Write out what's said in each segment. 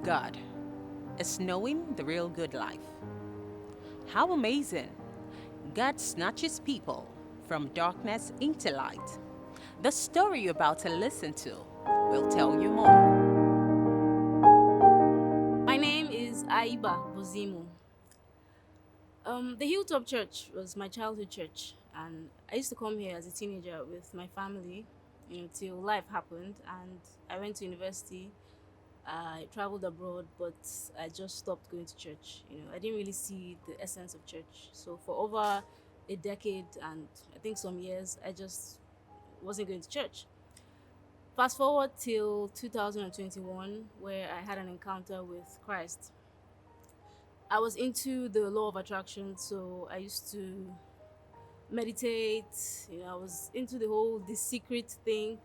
God is knowing the real good life. How amazing! God snatches people from darkness into light. The story you're about to listen to will tell you more. My name is Aiba Bozimu. The Hilltop Church was my childhood church, and I used to come here as a teenager with my family, till life happened, and I went to university. I traveled abroad, but I just stopped going to church. I didn't really see the essence of church. So for over a decade and I think some years, I just wasn't going to church. Fast forward till 2021, where I had an encounter with Christ. I was into the law of attraction, so I used to meditate. I was into the secret thing.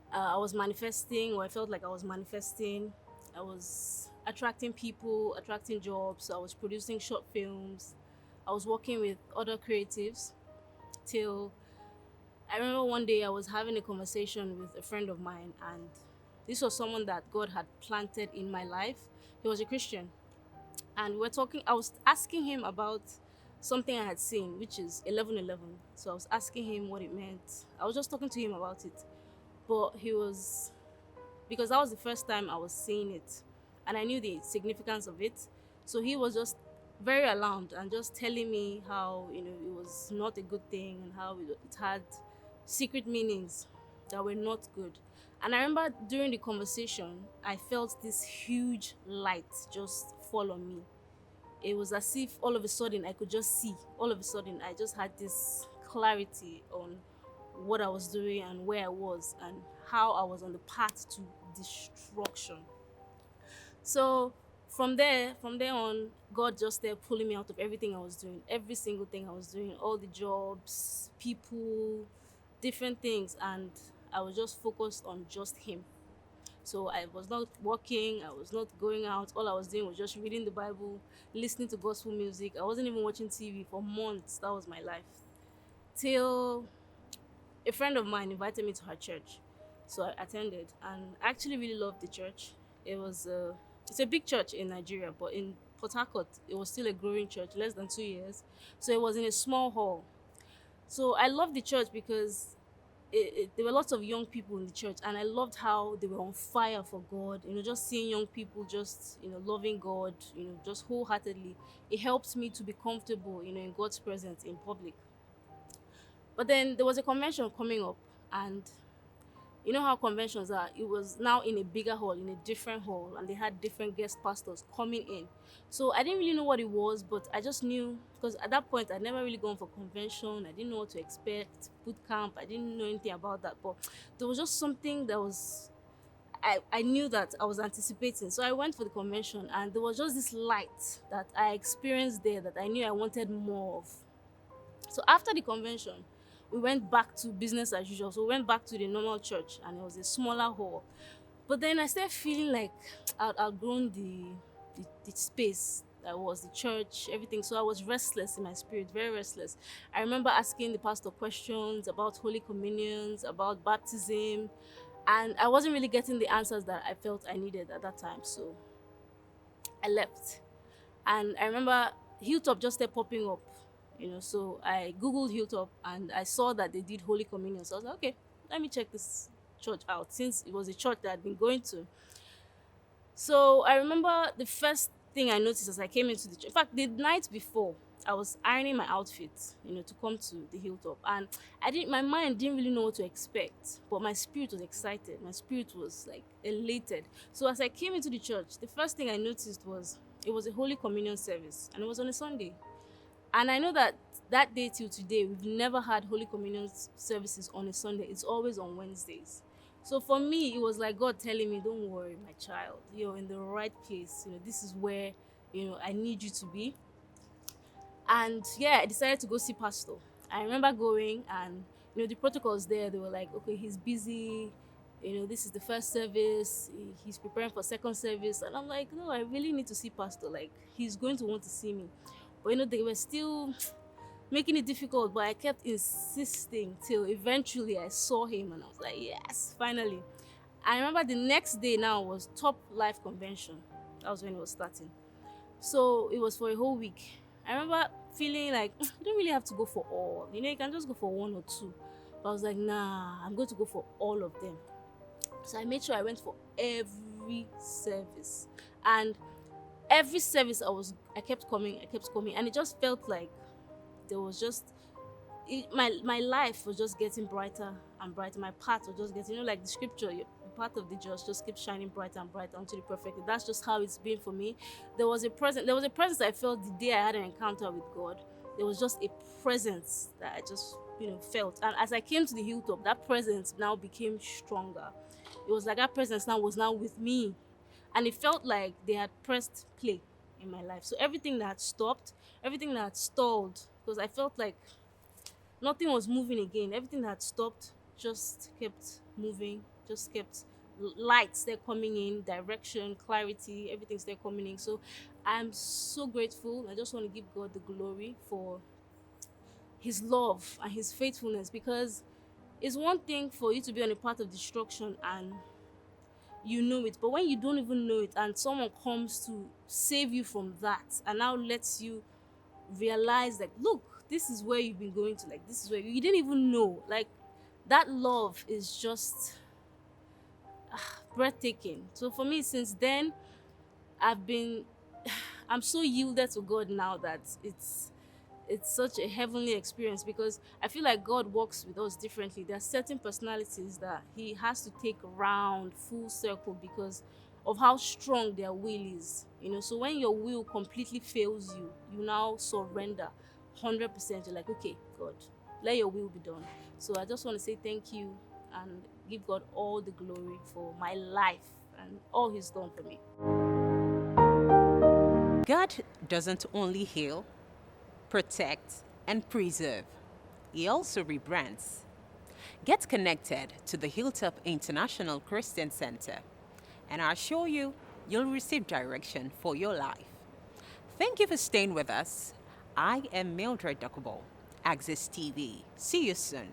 I was manifesting, or I felt like I was manifesting. I was attracting people, attracting jobs. I was producing short films. I was working with other creatives till I remember one day I was having a conversation with a friend of mine, and this was someone that God had planted in my life. He was a Christian, and we were talking. I was asking him about something I had seen, which is 11:11. So I was asking him what it meant. I was just talking to him about it, but he was because that was the first time I was seeing it, and I knew the significance of it. So he was just very alarmed and just telling me how it was not a good thing and how it had secret meanings that were not good. And I remember during the conversation, I felt this huge light just fall on me. It was as if all of a sudden I could just see. All of a sudden, I just had this clarity on what I was doing and where I was and how I was on the path to destruction. So from there on, God just started pulling me out of everything I was doing, every single thing I was doing, all the jobs, people, different things, and I was just focused on just Him. So I was not working, I was not going out. All I was doing was just reading the Bible, listening to gospel music. I wasn't even watching TV for months. That was my life. Till a friend of mine invited me to her church. So I attended, and I actually really loved the church. It's a big church in Nigeria, but in Port Harcourt, it was still a growing church, less than 2 years. So it was in a small hall. So I loved the church because there were lots of young people in the church, and I loved how they were on fire for God. Just seeing young people just loving God, just wholeheartedly. It helped me to be comfortable, in God's presence in public. But then there was a convention coming up, and you know how conventions are. It was now in a bigger hall, in a different hall, and they had different guest pastors coming in. So I didn't really know what it was, but I just knew because at that point I'd never really gone for convention. I didn't know what to expect, boot camp. I didn't know anything about that, but there was just something that was. I knew that I was anticipating. So I went for the convention, and there was just this light that I experienced there that I knew I wanted more of. So after the convention, we went back to business as usual. So we went back to the normal church, and it was a smaller hall. But then I started feeling like I'd outgrown the space that was the church, everything. So I was restless in my spirit, very restless. I remember asking the pastor questions about Holy Communions, about baptism, and I wasn't really getting the answers that I felt I needed at that time. So I left. And I remember Hilltop just started popping up, So I Googled Hilltop and I saw that they did Holy Communion. So I was like, okay, let me check this church out since it was a church that I'd been going to. So I remember the first thing I noticed as I came into the church. In fact, the night before, I was ironing my outfit, to come to the Hilltop, and my mind didn't really know what to expect, but my spirit was excited. My spirit was like elated. So as I came into the church, the first thing I noticed was it was a Holy Communion service, and it was on a Sunday. And I know that that day till today, we've never had Holy Communion services on a Sunday. It's always on Wednesdays. So for me, it was like God telling me, don't worry, my child, you're in the right place. This is where, I need you to be. And yeah, I decided to go see Pastor. I remember going, and, the protocols there, they were like, okay, he's busy. This is the first service. He's preparing for second service. And I'm like, no, I really need to see Pastor. Like, he's going to want to see me. But, they were still making it difficult, but I kept insisting till eventually I saw him and I was like, yes, finally. I remember the next day now was Top Life Convention. That was when it was starting. So it was for a whole week. I remember feeling like you don't really have to go for all. You can just go for one or two. But I was like, nah, I'm going to go for all of them. So I made sure I went for every service. And every service I kept coming, and it just felt like there was just my life was just getting brighter and brighter. My path was just getting, like the scripture, the path of the just keeps shining brighter and brighter until the perfect day. That's just how it's been for me. There was a presence I felt the day I had an encounter with God. There was just a presence that I just felt, and as I came to the hilltop, that presence now became stronger. It was like that presence now was now with me, and it felt like they had pressed play in my life. So everything that had stopped, everything that had stalled, because I felt like nothing was moving again. Everything that had stopped just kept moving, just kept lights they're coming in, direction, clarity, everything's there coming in. So I'm so grateful. I just want to give God the glory for his love and his faithfulness, because it's one thing for you to be on a path of destruction and you know it, but when you don't even know it and someone comes to save you from that and now lets you realize, like, look, this is where you've been going to, like, this is where you didn't even know, like, that love is just breathtaking. So for me, since then, I've been I'm so yielded to God now that it's such a heavenly experience, because I feel like God works with us differently. There are certain personalities that he has to take around full circle because of how strong their will is. So when your will completely fails you, you now surrender 100%. You're like, okay, God, let your will be done. So I just want to say thank you and give God all the glory for my life and all he's done for me. God doesn't only heal, protect, and preserve, He also rebrands. Get connected to the Hilltop International Christian Center, and I assure you, you'll receive direction for your life. Thank you for staying with us. I am Mildred Dokubo, Axis TV. See you soon.